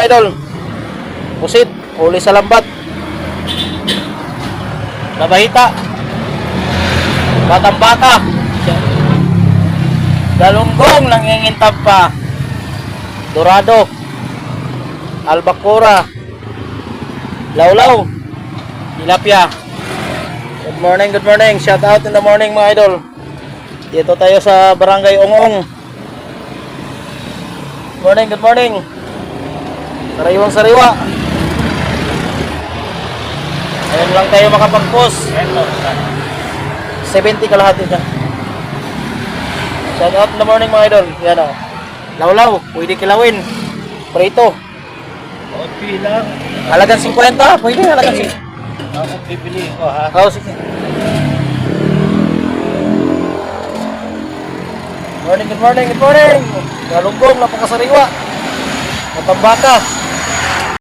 mga idol. Pusit, uli sa lambat. Nabahita. Batang bata. Galunggong nangingintab pa. Dorado. Albacora. Lawlaw. Tilapia. Good morning. Shout out in the morning mga idol. Dito tayo sa Barangay Ongong. Good morning. Sariwang sariwa. Ayun lang tayo makapag-post. 70 kalahati na. Shout out in the morning mga idol. Yan o. Lawlaw. Pwede kilawin. Prito. Okay lang. Halagang 50. Pwede halagang 50. Ako bibili ko ha. Oh, sige. Good morning. Galunggong, napakasariwa. Matambaka.